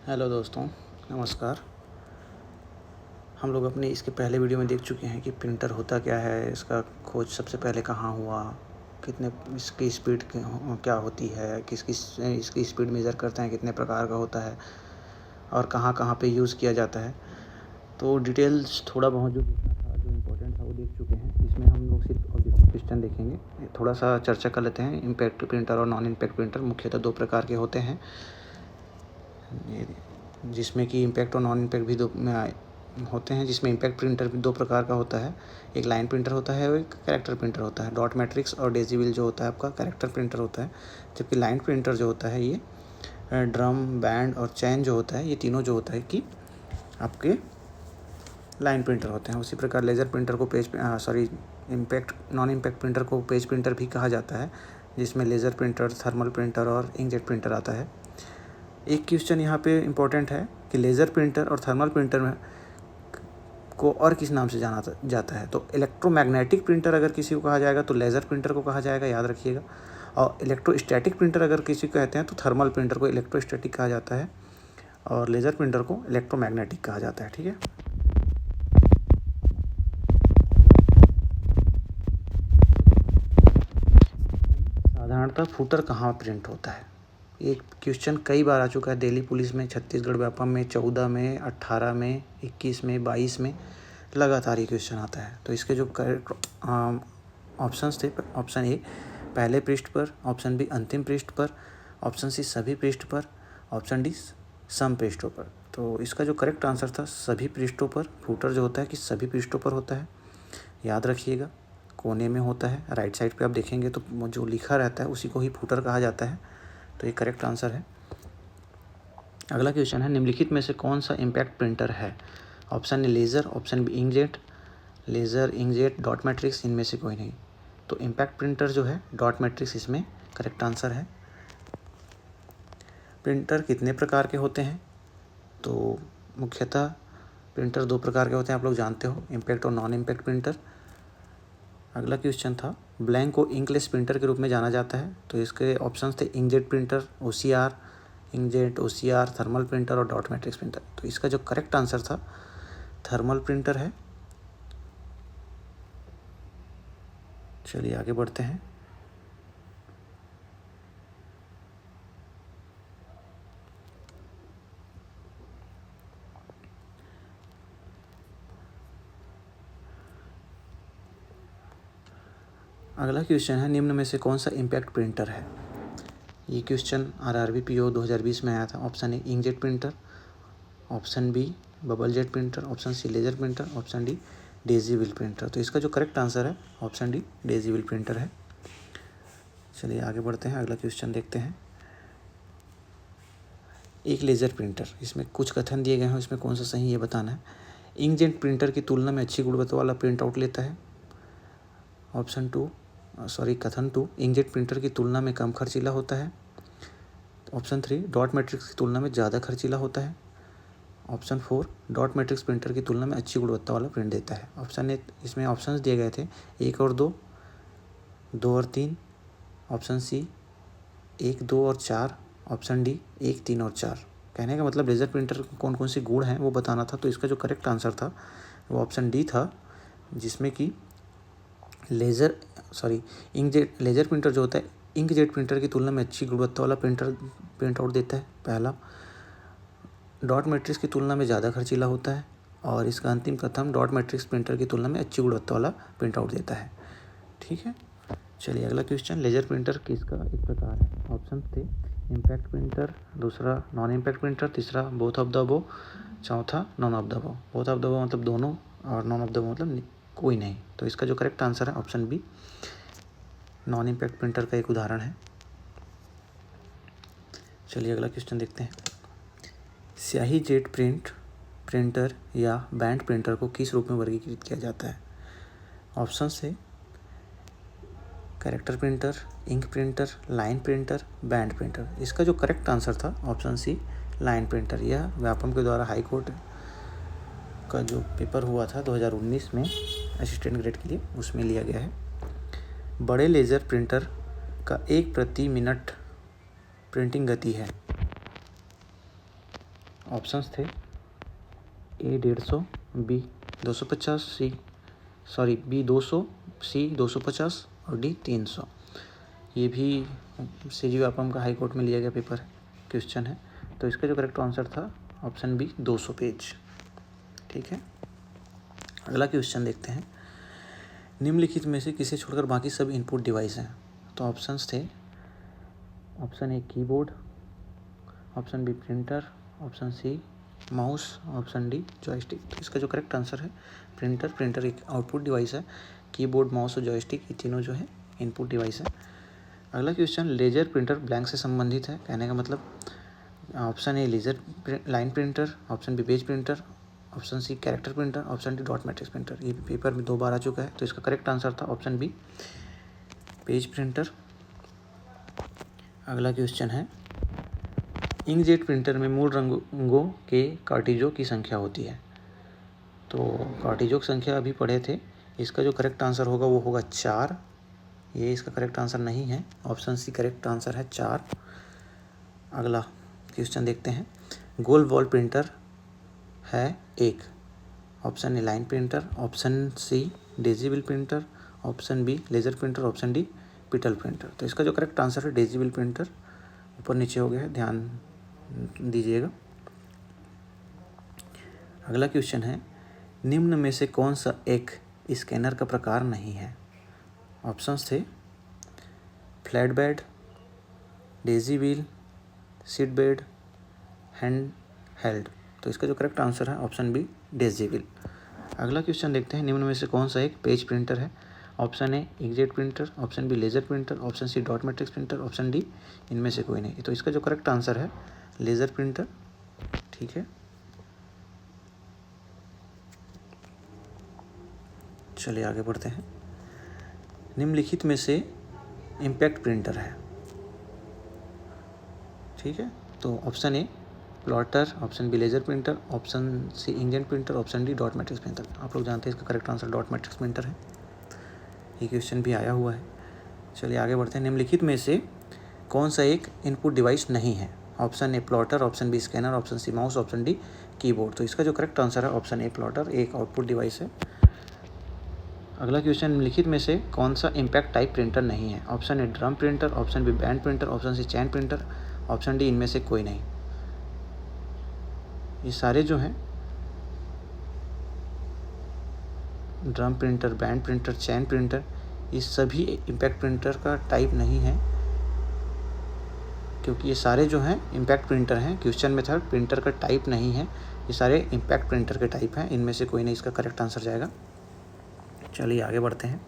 Hello दोस्तों, नमस्कार। हम लोग अपने इसके पहले वीडियो में देख चुके हैं कि प्रिंटर होता क्या है, इसका खोज सबसे पहले कहाँ हुआ, कितने इसकी स्पीड क्या होती है, किस किस इसकी स्पीड मेज़र करते हैं, कितने प्रकार का होता है और कहाँ कहाँ पे यूज़ किया जाता है। तो डिटेल्स थोड़ा बहुत जो देखना था, जो इम्पोर्टेंट था वो देख चुके हैं। इसमें हम लोग सिर्फ ऑब्जेक्टिव क्वेश्चन देखेंगे। थोड़ा सा चर्चा कर लेते हैं। इम्पैक्ट प्रिंटर और नॉन इम्पैक्ट प्रिंटर मुख्यतः दो प्रकार के होते हैं, जिसमें कि इम्पैक्ट और नॉन इम्पैक्ट भी दो होते हैं। जिसमें इम्पैक्ट प्रिंटर भी दो प्रकार का होता है, एक लाइन प्रिंटर होता है और एक कैरेक्टर प्रिंटर होता है। डॉट मैट्रिक्स और डेजीविल जो होता है आपका कैरेक्टर प्रिंटर होता है, जबकि लाइन प्रिंटर जो होता है ये ड्रम बैंड और चैन जो होता है, ये तीनों जो होता है कि आपके लाइन प्रिंटर होते हैं। उसी प्रकार लेज़र प्रिंटर को इम्पैक्ट नॉन इम्पैक्ट प्रिंटर को पेज प्रिंटर भी कहा जाता है, जिसमें लेज़र प्रिंटर, थर्मल प्रिंटर और इंकजेट प्रिंटर आता है। एक क्वेश्चन यहाँ पे इम्पोर्टेंट है कि लेज़र प्रिंटर और थर्मल प्रिंटर में को और किस नाम से जाना जाता है। तो इलेक्ट्रोमैग्नेटिक प्रिंटर अगर किसी को कहा जाएगा तो लेज़र प्रिंटर को कहा जाएगा, याद रखिएगा। और इलेक्ट्रोस्टैटिक प्रिंटर अगर किसी को कहते हैं तो थर्मल प्रिंटर को इलेक्ट्रोस्टैटिक कहा जाता है और लेज़र प्रिंटर को इलेक्ट्रोमैग्नेटिक कहा जाता है। ठीक है। साधारणतः फुटर कहाँ प्रिंट होता है, एक क्वेश्चन कई बार आ चुका है। दिल्ली पुलिस में, छत्तीसगढ़ व्यापम में, 14 में, 18 में, 21 में, 22 में लगातार ये क्वेश्चन आता है। तो इसके जो करेक्ट ऑप्शंस थे, ऑप्शन ए पहले पृष्ठ पर, ऑप्शन बी अंतिम पृष्ठ पर, ऑप्शन सी सभी पृष्ठ पर, ऑप्शन डी सम पृष्ठों पर। तो इसका जो करेक्ट आंसर था सभी पृष्ठों पर। फुटर जो होता है कि सभी पृष्ठों पर होता है, याद रखिएगा। कोने में होता है, राइट साइड पे आप देखेंगे तो जो लिखा रहता है उसी को ही फुटर कहा जाता है। तो ये करेक्ट आंसर है। अगला क्वेश्चन है, निम्नलिखित में से कौन सा इम्पैक्ट प्रिंटर है। Option A laser, option B inkjet, laser, inkjet, dot matrix, इनमें से कोई नहीं। तो इम्पैक्ट प्रिंटर जो है डॉट मैट्रिक्स इसमें करेक्ट आंसर है। प्रिंटर कितने प्रकार के होते हैं, तो मुख्यतः प्रिंटर दो प्रकार के होते हैं, आप लोग जानते हो, इम्पैक्ट और नॉन इम्पैक्ट प्रिंटर। अगला क्वेश्चन था, ब्लैंक को इंकलेस प्रिंटर के रूप में जाना जाता है। तो इसके ऑप्शंस थे inkjet printer, OCR, inkjet, OCR, thermal printer और डॉट मैट्रिक्स प्रिंटर। तो इसका जो करेक्ट आंसर था थर्मल प्रिंटर है। चलिए आगे बढ़ते हैं। अगला क्वेश्चन है, निम्न में से कौन सा इम्पैक्ट प्रिंटर है। ये क्वेश्चन आरआरबी पीओ 2020 में आया था। Option A inkjet printer, option B bubble jet printer, option C laser printer, option D daisy wheel printer. तो इसका जो करेक्ट आंसर है ऑप्शन डी डेजीविल प्रिंटर है। चलिए आगे बढ़ते हैं, अगला क्वेश्चन देखते हैं। एक लेज़र प्रिंटर, इसमें कुछ कथन दिए गए हैं, इसमें कौन सा सही ये बताना है। इंकजेट प्रिंटर की तुलना में अच्छी गुणवत्ता वाला प्रिंट आउट लेता है। कथन टू, इंकजेट प्रिंटर की तुलना में कम खर्चीला होता है। ऑप्शन 3, डॉट मैट्रिक्स की तुलना में ज़्यादा खर्चीला होता है। ऑप्शन 4, डॉट मैट्रिक्स प्रिंटर की तुलना में अच्छी गुणवत्ता वाला प्रिंट देता है। ऑप्शन ए, इसमें ऑप्शंस दिए गए थे 1 और 2, 2 और 3, ऑप्शन सी 1, 2 और 4, ऑप्शन डी 1, 3 और 4। कहने का मतलब लेज़र प्रिंटर कौन कौन सी गुण हैं वो बताना था। तो इसका जो करेक्ट आंसर था वो ऑप्शन डी था, जिसमें कि लेज़र प्रिंटर जो होता है इंकजेट प्रिंटर की तुलना में अच्छी गुणवत्ता वाला प्रिंट आउट देता है, पहला। डॉट मैट्रिक्स की तुलना में ज़्यादा खर्चीला होता है, और इसका अंतिम कथन डॉट मैट्रिक्स प्रिंटर की तुलना में अच्छी गुणवत्ता वाला प्रिंट आउट देता है। ठीक है। चलिए अगला क्वेश्चन, लेज़र प्रिंटर किसका एक प्रकार है। ऑप्शन थे इम्पैक्ट प्रिंटर, दूसरा नॉन इम्पैक्ट प्रिंटर, तीसरा बोथ ऑफ द अबव, चौथा none of the above. Both of the above मतलब दोनों, और नॉन ऑफ द अबव मतलब कोई नहीं। तो इसका जो करेक्ट आंसर है option B non impact printer का एक उदाहरण है। चलिए अगला क्वेश्चन देखते हैं। स्याही जेट प्रिंटर या बैंड प्रिंटर को किस रूप में वर्गीकृत किया जाता है। ऑप्शन से character printer, ink printer, line printer, band printer. इसका जो करेक्ट आंसर था ऑप्शन सी लाइन प्रिंटर। यह व्यापम के द्वारा हाई कोर्ट का जो पेपर हुआ था 2019 में असिस्टेंट ग्रेड के लिए, उसमें लिया गया है। बड़े लेज़र प्रिंटर का 1 प्रति मिनट प्रिंटिंग गति है। ऑप्शंस थे ए 150, बी 250, बी 200, सी 250 और डी 300। ये भी CGVAPM का हाई कोर्ट में लिया गया पेपर क्वेश्चन है। तो इसका जो करेक्ट आंसर था ऑप्शन बी 200 पेज। ठीक है, अगला क्वेश्चन देखते हैं। निम्नलिखित में से किसे छोड़कर बाकी सभी इनपुट डिवाइस हैं? तो ऑप्शंस थे option A keyboard, option B printer, option C mouse, option D joystick. तो इसका जो करेक्ट आंसर है प्रिंटर एक आउटपुट डिवाइस है। कीबोर्ड, माउस और जॉयस्टिक ये तीनों जो है इनपुट डिवाइस है। अगला क्वेश्चन, लेजर प्रिंटर ब्लैंक से संबंधित है। कहने का मतलब option A laser line printer, option B page printer, option C character printer, option D dot matrix printer. ये पेपर में 2 बार आ चुका है। तो इसका करेक्ट आंसर था ऑप्शन बी पेज प्रिंटर। अगला क्वेश्चन है, इंकजेट प्रिंटर में मूल रंगों के कार्टिजों की संख्या होती है। तो कार्टिजों की संख्या अभी पढ़े थे। इसका जो करेक्ट आंसर होगा वो होगा 4। ये इसका करेक्ट आंसर नहीं है, ऑप्शन सी करेक्ट आंसर है 4। अगला क्वेश्चन देखते हैं। गोल वॉल प्रिंटर है 1, option A line printer, option C daisy wheel printer, option B laser printer, option D पिटल प्रिंटर। तो इसका जो करेक्ट आंसर है डेजिबल प्रिंटर। ऊपर नीचे हो गया है, ध्यान दीजिएगा। अगला क्वेश्चन है, निम्न में से कौन सा एक स्कैनर का प्रकार नहीं है? ऑप्शंस थे flat bed, daisy wheel, seat bed, hand held. तो इसका जो करेक्ट आंसर है ऑप्शन बी डेजी व्हील। अगला क्वेश्चन देखते हैं, निम्न में से कौन सा एक पेज प्रिंटर है? Option A inkjet printer, option B laser printer, option C dot matrix printer, option D इनमें से कोई नहीं। तो इसका जो करेक्ट आंसर है लेजर प्रिंटर। ठीक है, चलिए आगे बढ़ते हैं। निम्नलिखित में से इम्पैक्ट प्रिंटर है। ठीक है, तो option A plotter, option B laser printer, option C inkjet printer, option D dot matrix printer. आप लोग जानते हैं इसका correct answer dot matrix printer है। ये क्वेश्चन भी आया हुआ है। चलिए आगे बढ़ते हैं। निम्नलिखित में से कौन सा एक इनपुट डिवाइस नहीं है? Option A plotter, option B scanner, option C mouse, option D keyboard. तो इसका जो करेक्ट आंसर है ऑप्शन ए प्लॉटर एक आउटपुट डिवाइस है। अगला क्वेश्चन, निम्नलिखित में से कौन सा इम्पैक्ट टाइप प्रिंटर नहीं है? Option A drum printer, option B band printer, option C chain printer, option D इनमें से कोई नहीं। ये सारे जो हैं drum printer, band printer, chain printer, ये सभी इम्पैक्ट प्रिंटर का टाइप नहीं है, क्योंकि ये सारे जो हैं इम्पैक्ट प्रिंटर हैं। क्वेश्चन में था प्रिंटर का टाइप नहीं है, ये सारे इम्पैक्ट प्रिंटर के टाइप हैं। इनमें से कोई नहीं इसका करेक्ट आंसर जाएगा। चलिए आगे बढ़ते हैं।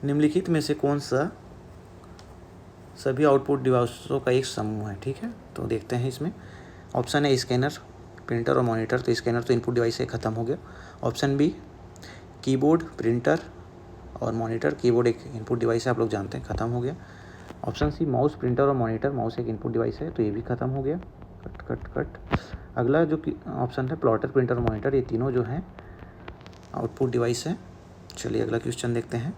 निम्नलिखित में से कौन सा सभी आउटपुट डिवाइसों का एक समूह है? ठीक है, तो देखते हैं इसमें। ऑप्शन है स्कैनर, प्रिंटर और मॉनिटर। तो स्कैनर तो इनपुट डिवाइस से ख़त्म हो गया। ऑप्शन बी कीबोर्ड, प्रिंटर और मॉनिटर। कीबोर्ड एक इनपुट डिवाइस है, आप लोग जानते हैं, ख़त्म हो गया। ऑप्शन सी माउस, प्रिंटर और मॉनिटर। माउस एक इनपुट डिवाइस है, तो ये भी ख़त्म हो गया। कट। अगला जो ऑप्शन है प्लॉटर, प्रिंटर और मॉनिटर, ये तीनों जो हैं आउटपुट डिवाइस है। चलिए अगला क्वेश्चन देखते हैं।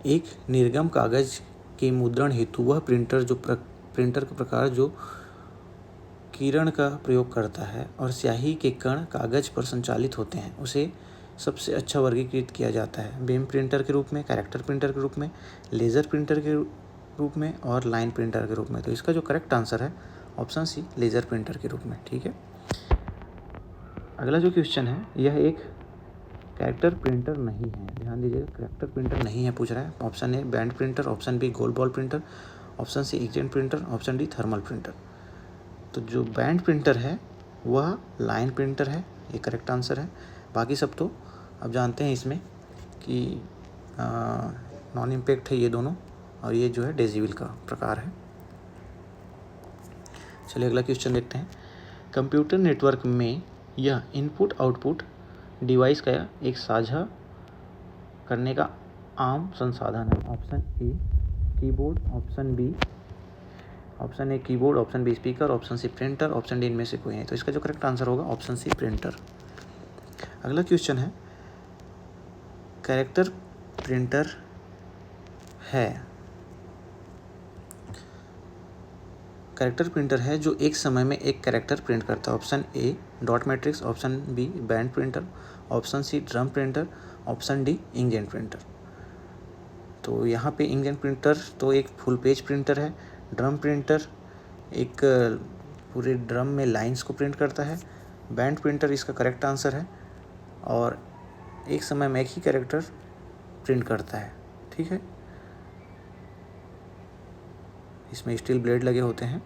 एक निर्गम कागज के मुद्रण हेतु वह प्रिंटर प्रिंटर का प्रकार जो किरण का प्रयोग करता है और स्याही के कण कागज पर संचालित होते हैं, उसे सबसे अच्छा वर्गीकृत किया जाता है बीम प्रिंटर के रूप में, कैरेक्टर प्रिंटर के रूप में, लेज़र प्रिंटर के रूप में और लाइन प्रिंटर के रूप में। तो इसका जो करेक्ट आंसर है ऑप्शन सी लेज़र प्रिंटर के रूप में। ठीक है, अगला जो क्वेश्चन है यह एक कैरेक्टर प्रिंटर नहीं है। ध्यान दीजिएगा, कैरेक्टर प्रिंटर नहीं है पूछ रहा है। Option A band printer, option B golf ball printer, option C inkjet printer, option D thermal printer. तो जो बैंड प्रिंटर है वह लाइन प्रिंटर है, ये करेक्ट आंसर है। बाकी सब तो अब जानते हैं इसमें कि नॉन इम्पैक्ट है ये दोनों, और ये जो है डेजिबल का प्रकार है। चलिए अगला क्वेश्चन देखते हैं। कंप्यूटर नेटवर्क में यह इनपुट आउटपुट डिवाइस का एक साझा करने का आम संसाधन है। Option A keyboard, option A keyboard, option B speaker, option C printer, option D इनमें से कोई नहीं। तो इसका जो करेक्ट आंसर होगा ऑप्शन सी प्रिंटर। अगला क्वेश्चन है, कैरेक्टर प्रिंटर है कैरेक्टर प्रिंटर है जो एक समय में एक कैरेक्टर प्रिंट करता है। Option A dot matrix, option B band printer, option C drum printer, option D inkjet printer. तो यहाँ पे इंकजेट प्रिंटर तो एक फुल पेज प्रिंटर है, ड्रम प्रिंटर एक पूरे ड्रम में लाइंस को प्रिंट करता है, बैंड प्रिंटर इसका करेक्ट आंसर है, और एक समय में एक ही कैरेक्टर प्रिंट करता है। ठीक है, इसमें स्टील ब्लेड लगे होते हैं।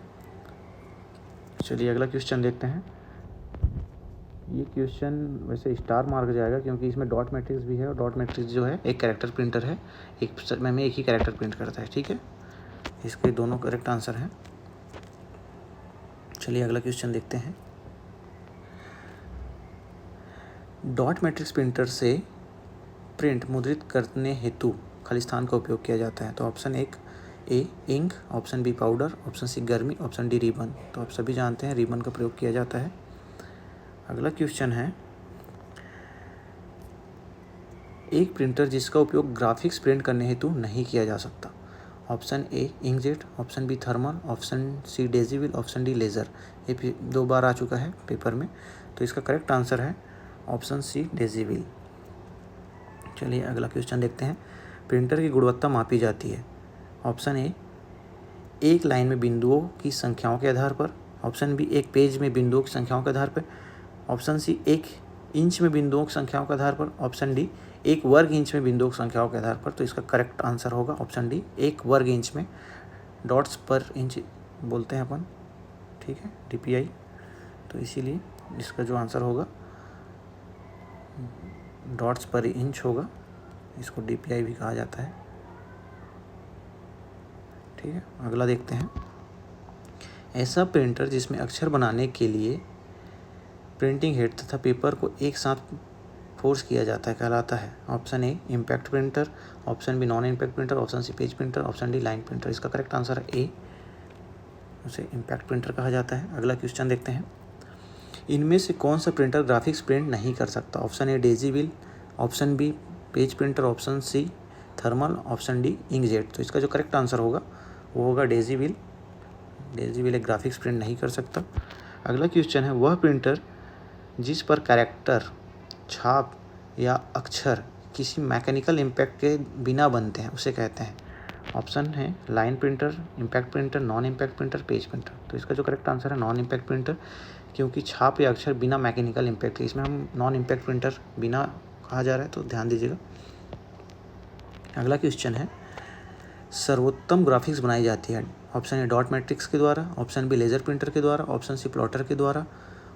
चलिए अगला क्वेश्चन देखते हैं। ये क्वेश्चन वैसे स्टार मार्क जाएगा क्योंकि इसमें डॉट मैट्रिक्स भी है, और डॉट मैट्रिक्स जो है एक कैरेक्टर प्रिंटर है, एक समय में एक ही कैरेक्टर प्रिंट करता है। ठीक है, इसके दोनों करेक्ट आंसर हैं। चलिए अगला क्वेश्चन देखते हैं। डॉट मैट्रिक्स प्रिंटर से प्रिंट मुद्रित करने हेतु खालिस्तान का उपयोग किया जाता है। तो ऑप्शन एक A ink, option B powder, option C गर्मी, ऑप्शन डी रिबन। तो आप सभी जानते हैं रिबन का प्रयोग किया जाता है। अगला क्वेश्चन है, एक प्रिंटर जिसका उपयोग ग्राफिक्स प्रिंट करने हेतु नहीं किया जा सकता। Option A inkjet, option B thermal, option C daisy wheel, option D laser. ये 2 बार आ चुका है पेपर में, तो इसका करेक्ट आंसर है ऑप्शन सी डेजीविल। चलिए अगला क्वेश्चन देखते हैं। प्रिंटर की गुणवत्ता मापी जाती है। ऑप्शन ए एक लाइन में बिंदुओं की संख्याओं के आधार पर, ऑप्शन बी एक पेज में बिंदुओं की संख्याओं के आधार पर, ऑप्शन सी 1 इंच में बिंदुओं की संख्याओं के आधार पर, ऑप्शन डी 1 वर्ग इंच में बिंदुओं की संख्याओं के आधार पर। तो इसका करेक्ट आंसर होगा ऑप्शन डी 1 वर्ग इंच में, डॉट्स पर इंच बोलते हैं अपन। ठीक है, DPI। तो इसीलिए इसका जो आंसर होगा डॉट्स पर इंच होगा, इसको DPI भी कहा जाता है। ठीक है, अगला देखते हैं। ऐसा प्रिंटर जिसमें अक्षर बनाने के लिए प्रिंटिंग हेड तथा पेपर को एक साथ फोर्स किया जाता है कहलाता है। Option A impact printer, option B non impact printer, option C page printer, option D line printer. इसका करेक्ट आंसर है ए, उसे इम्पैक्ट प्रिंटर कहा जाता है। अगला क्वेश्चन देखते हैं। इनमें से कौन सा प्रिंटर ग्राफिक्स प्रिंट नहीं कर सकता। Option A daisy wheel, option B page printer, option C thermal, option D inkjet. तो इसका जो करेक्ट आंसर होगा वो होगा डेजीविल। डेजीविल एक ग्राफिक्स प्रिंट नहीं कर सकता। अगला क्वेश्चन है, वह प्रिंटर जिस पर कैरेक्टर, छाप या अक्षर किसी मैकेनिकल इम्पैक्ट के बिना बनते हैं उसे कहते हैं। ऑप्शन है line printer, impact printer, non impact printer, page printer. तो इसका जो करेक्ट आंसर है नॉन इम्पैक्ट प्रिंटर, क्योंकि छाप या अक्षर बिना मैकेनिकल इम्पैक्ट है, इसमें हम नॉन इम्पैक्ट प्रिंटर बिना कहा जा रहा है, तो ध्यान दीजिएगा। अगला क्वेश्चन है, सर्वोत्तम ग्राफिक्स बनाई जाती है। ऑप्शन ए डॉट मैट्रिक्स के द्वारा, ऑप्शन बी लेज़र प्रिंटर के द्वारा, ऑप्शन सी प्लॉटर के द्वारा,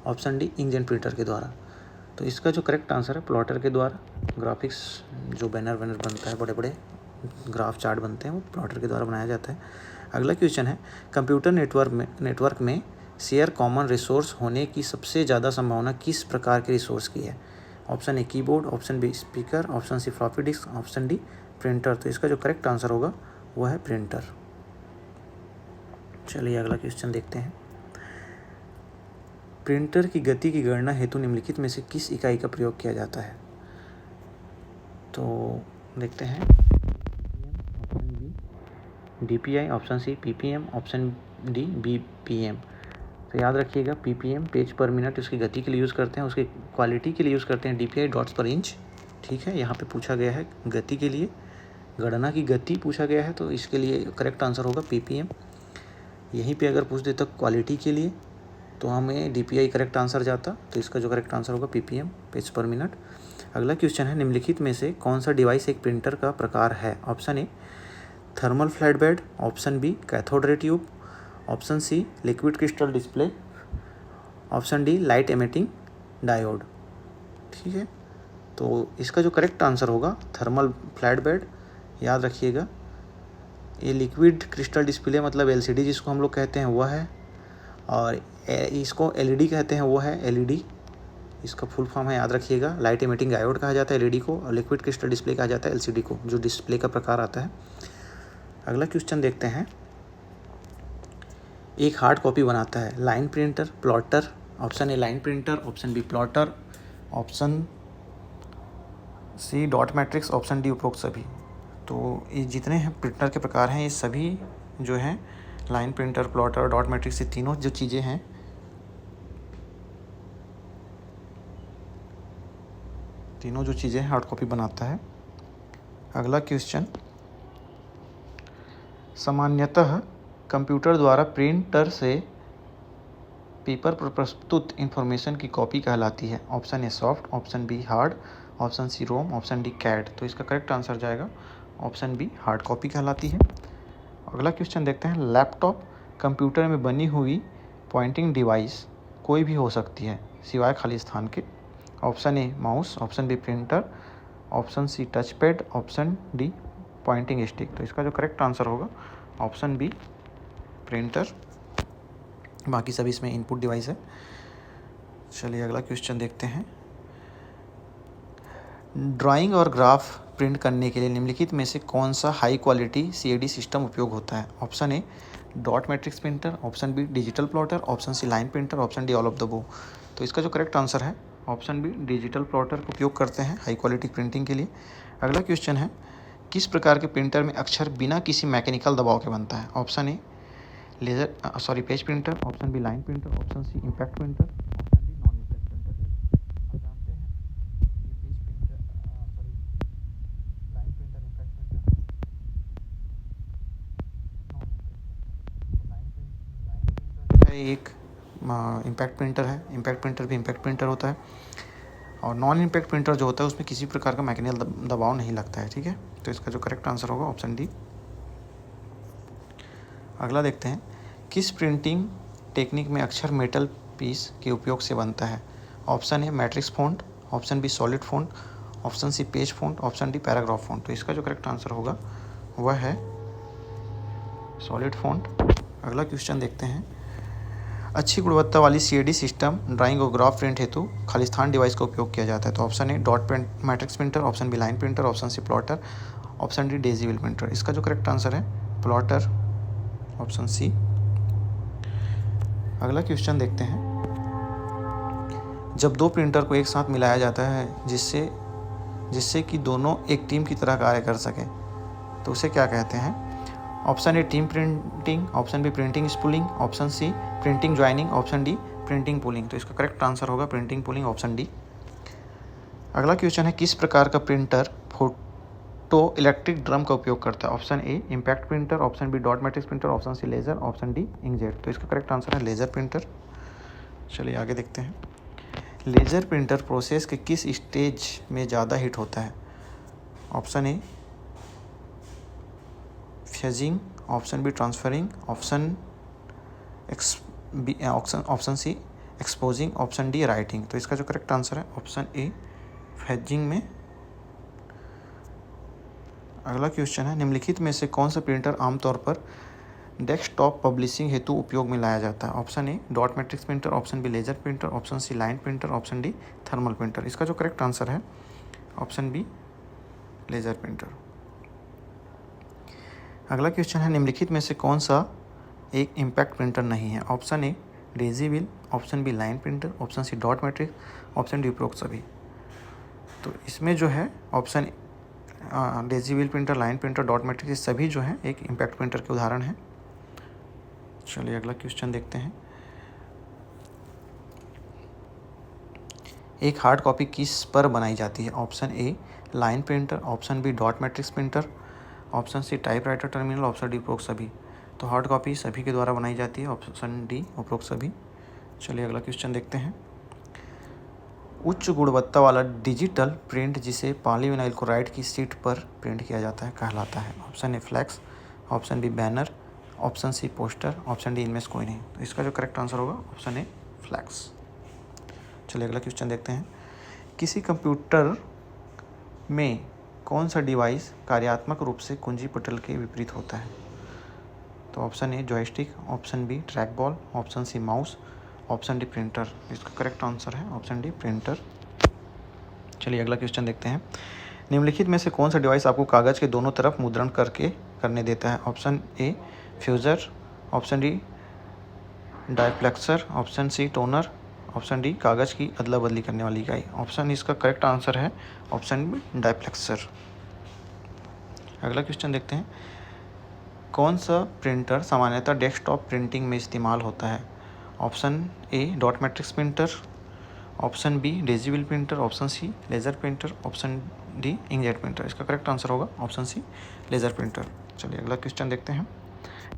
ऑप्शन डी इंकजेट प्रिंटर के द्वारा। तो इसका जो करेक्ट आंसर है प्लॉटर के द्वारा। ग्राफिक्स जो बैनर बनता है, बड़े बड़े ग्राफ चार्ट बनते हैं, वो प्लॉटर के द्वारा बनाया जाता है। अगला क्वेश्चन है, कंप्यूटर नेटवर्क में शेयर कॉमन रिसोर्स होने की सबसे ज़्यादा संभावना किस प्रकार के रिसोर्स की है। Option A keyboard, option B speaker, option C floppy disk, option D printer. तो इसका जो करेक्ट आंसर होगा वो है प्रिंटर। चलिए अगला क्वेश्चन देखते हैं। प्रिंटर की गति की गणना हेतु निम्नलिखित में से किस इकाई का प्रयोग किया जाता है। तो देखते हैं। Option B DPI, option C PPM, option D BPM। तो याद रखिएगा PPM पेज पर मिनट उसकी गति के लिए यूज़ करते हैं, उसकी क्वालिटी के लिए यूज़ करते हैं DPI डॉट्स पर इंच। ठीक है, यहाँ पे पूछा गया है गति के लिए, गणना की गति पूछा गया है, तो इसके लिए करेक्ट आंसर होगा PPM। यहीं पे अगर पूछ देता क्वालिटी के लिए तो हमें DPI करेक्ट आंसर जाता, तो इसका जो करेक्ट आंसर होगा PPM पेज पर मिनट। अगला क्वेश्चन है, निम्नलिखित में से कौन सा डिवाइस एक प्रिंटर का प्रकार है। Option A thermal flat bed, option B cathode ray tube, option C liquid crystal display, option D light emitting diode. ठीक है, तो इसका जो करेक्ट आंसर होगा थर्मल फ्लैट बेड। याद रखिएगा, ये लिक्विड क्रिस्टल डिस्प्ले मतलब LCD जिसको हम लोग कहते हैं वह है, और इसको LED कहते हैं वो है LED। इसका फुल फॉर्म है, याद रखिएगा। लाइट एमिटिंग डायोड कहा जाता है LED को, और लिक्विड क्रिस्टल डिस्प्ले कहा जाता है LCD को, जो डिस्प्ले का प्रकार आता है। अगला क्वेश्चन देखते हैं। एक हार्ड कॉपी बनाता है line printer, plotter. Option A line printer, option B plotter, option C dot matrix, option D उपरोक्त सभी। तो ये जितने हैं प्रिंटर के प्रकार हैं, ये सभी जो हैं line printer, plotter, dot matrix, ये तीनों जो चीज़ें हैं हार्ड कॉपी बनाता है। अगला क्वेश्चन, सामान्यतः कंप्यूटर द्वारा प्रिंटर से पेपर पर प्रस्तुत इंफॉर्मेशन की कॉपी कहलाती है। Option A soft, option B hard, option C ROM, option D CAD. तो इसका करेक्ट आंसर जाएगा ऑप्शन बी, हार्ड कॉपी कहलाती है। अगला क्वेश्चन देखते हैं, लैपटॉप कंप्यूटर में बनी हुई पॉइंटिंग डिवाइस कोई भी हो सकती है सिवाय खाली स्थान के। Option A mouse, option B printer, option C touch pad, option D pointing stick. तो इसका जो करेक्ट आंसर होगा ऑप्शन बी प्रिंटर, बाकी सभी इसमें इनपुट डिवाइस है। चलिए अगला क्वेश्चन देखते हैं, ड्राइंग और ग्राफ प्रिंट करने के लिए निम्नलिखित में से कौन सा हाई क्वालिटी CAD सिस्टम उपयोग होता है। Option A dot matrix printer, option B digital plotter, option C line printer, option D all of the above. तो इसका जो करेक्ट आंसर है ऑप्शन बी डिजिटल प्लॉटर का उपयोग करते हैं हाई क्वालिटी प्रिंटिंग के लिए। अगला क्वेश्चन है, किस प्रकार के प्रिंटर में अक्षर बिना किसी मैकेनिकल दबाव के बनता है। Option A page printer, option B line printer, option C impact printer, option D non impact printer. आप जानते हैं ये page printer line printer, impact printer, non impact. Line printer है एक इम्पैक्ट प्रिंटर है, इम्पैक्ट प्रिंटर भी impact printer होता है, और नॉन इम्पैक्ट प्रिंटर जो होता है उसमें किसी प्रकार का मैकेनिकल दबाव नहीं लगता है। ठीक है, तो इसका जो करेक्ट आंसर होगा ऑप्शन डी। अगला देखते हैं, किस प्रिंटिंग टेक्निक में अक्षर मेटल पीस के उपयोग से बनता है। Option A matrix font, option B solid font, option C page font, option D paragraph font. तो इसका जो करेक्ट आंसर होगा वह है सॉलिड फॉन्ट। अगला क्वेश्चन देखते हैं, अच्छी गुणवत्ता वाली CAD सिस्टम ड्राइंग और ग्राफ प्रिंट हेतु खालिस्तान डिवाइस का उपयोग किया जाता है। तो option A dot matrix printer, option B line printer, option C plotter, option D daisy wheel printer. इसका जो करेक्ट आंसर है प्लॉटर, ऑप्शन सी। अगला क्वेश्चन देखते हैं, जब दो प्रिंटर को एक साथ मिलाया जाता है जिससे कि दोनों एक टीम की तरह कार्य कर सके तो उसे क्या कहते हैं। Option A team printing, option B printing spooling, option C printing joining, option D printing pooling. तो इसका करेक्ट आंसर होगा प्रिंटिंग पुलिंग, ऑप्शन डी। अगला क्वेश्चन है, किस प्रकार का प्रिंटर फोटो इलेक्ट्रिक ड्रम का उपयोग करता है। Option A impact printer, option B dot matrix printer, option C laser, option D inkjet. तो इसका करेक्ट आंसर है लेज़र प्रिंटर। चलिए आगे देखते हैं, लेज़र प्रिंटर प्रोसेस के किस स्टेज में ज़्यादा हिट होता है। Option A phasing, option B transferring, option C exposing, option D writing. तो इसका जो करेक्ट आंसर है ऑप्शन ए फेजिंग में। अगला क्वेश्चन है, निम्नलिखित में से कौन सा प्रिंटर आमतौर पर डेस्कटॉप पब्लिशिंग हेतु उपयोग में लाया जाता है। Option A dot matrix printer, option B laser printer, option C line printer, option D thermal printer. इसका जो करेक्ट आंसर है ऑप्शन बी लेजर प्रिंटर। अगला क्वेश्चन है, निम्नलिखित में से कौन सा एक इम्पैक्ट प्रिंटर नहीं है। Option A daisy wheel, option B line printer, option C dot matrix, option D उपरोक्त सभी। तो इसमें जो है option daisy wheel printer, line printer, dot matrix, ये सभी जो है एक इम्पैक्ट प्रिंटर के उदाहरण हैं। चलिए अगला क्वेश्चन देखते हैं, एक हार्ड कॉपी किस पर बनाई जाती है। Option A line printer, option B dot matrix printer, option C typewriter terminal, option D उपरोक्त सभी। तो हार्ड कॉपी सभी के द्वारा बनाई जाती है, ऑप्शन डी उपरोक्त सभी। चलिए अगला क्वेश्चन देखते हैं, उच्च गुणवत्ता वाला डिजिटल प्रिंट जिसे पॉलीविनाइल क्लोराइड की शीट पर प्रिंट किया जाता है कहलाता है। Option A flex, option B banner, option C poster, option D इनमें से कोई नहीं। तो इसका जो करेक्ट आंसर होगा ऑप्शन ए फ्लैक्स। चलिए अगला क्वेश्चन देखते हैं, किसी कंप्यूटर में कौन सा डिवाइस कार्यात्मक रूप से कुंजी पटल के विपरीत होता है। तो option A joystick, option B track ball, option C mouse, option D printer. इसका करेक्ट आंसर है ऑप्शन डी प्रिंटर। चलिए अगला क्वेश्चन देखते हैं, निम्नलिखित में से कौन सा डिवाइस आपको कागज़ के दोनों तरफ मुद्रण करने देता है। Option A fuser, option D duplexer, option C toner, option D कागज़ की अदला बदली करने वाली इकाई। ऑप्शन इसका करेक्ट आंसर है ऑप्शन बी डायप्लेक्सर। अगला क्वेश्चन देखते हैं, कौन सा प्रिंटर सामान्यतः डेस्कटॉप प्रिंटिंग में इस्तेमाल होता है? Option A dot matrix printer, option B digital printer, option C laser printer, option D inkjet printer. इसका करेक्ट आंसर होगा ऑप्शन सी लेज़र प्रिंटर। चलिए अगला क्वेश्चन देखते हैं।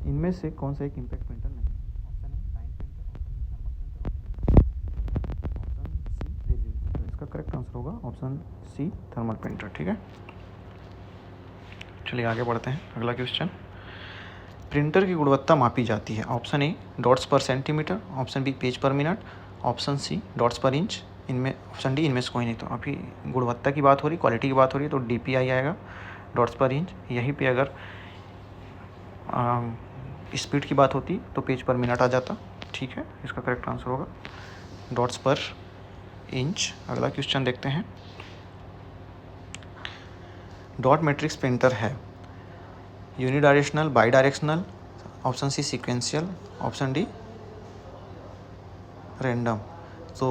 इनमें से कौन सा एक इम्पैक्ट प्रिंटर नहीं है? Option A line printer, option B thermal printer, option C digital printer. इसका करेक्ट आंसर होगा ऑप्शन सी थर्मल प्रिंटर। ठीक है, चलिए आगे बढ़ते हैं। अगला क्वेश्चन, प्रिंटर की गुणवत्ता मापी जाती है। Option A dots per centimetre, option B page per minute, option C dots per inch, इनमें ऑप्शन डी इनमें से कोई नहीं। तो अभी गुणवत्ता की बात हो रही, क्वालिटी की बात हो रही है, तो DPI आएगा, डॉट्स पर इंच। यहीं पे अगर स्पीड की बात होती तो पेज पर मिनट आ जाता। ठीक है, इसका करेक्ट आंसर होगा डॉट्स पर इंच। अगला क्वेश्चन देखते हैं। डॉट मैट्रिक्स प्रिंटर है unidirectional, bidirectional, option C sequential, option D random. तो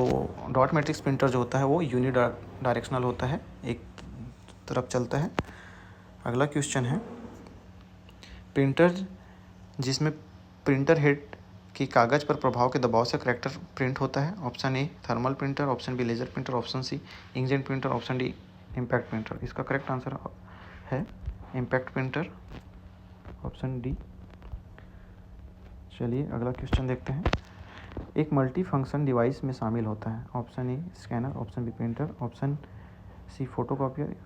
डॉट मैट्रिक्स प्रिंटर जो होता है वो यूनिडायरेक्शनल होता है, एक तरफ चलता है। अगला क्वेश्चन है, प्रिंटर जिसमें प्रिंटर हेड की कागज़ पर प्रभाव के दबाव से करैक्टर प्रिंट होता है। Option A thermal printer, option B laser printer, option C inkjet printer, option D impact printer. इसका करेक्ट आंसर है इम्पैक्ट प्रिंटर, ऑप्शन डी। चलिए अगला क्वेश्चन देखते हैं। एक मल्टी फंक्शन डिवाइस में शामिल होता है। Option A scanner, option B printer, option C photocopier,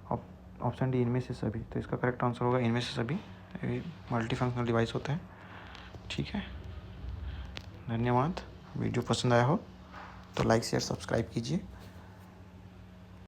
option D इनमें से सभी। तो इसका करेक्ट आंसर होगा इनमें से सभी, मल्टी फंक्शनल डिवाइस होता है। ठीक है, धन्यवाद। वीडियो पसंद आया हो तो लाइक शेयर सब्सक्राइब कीजिए।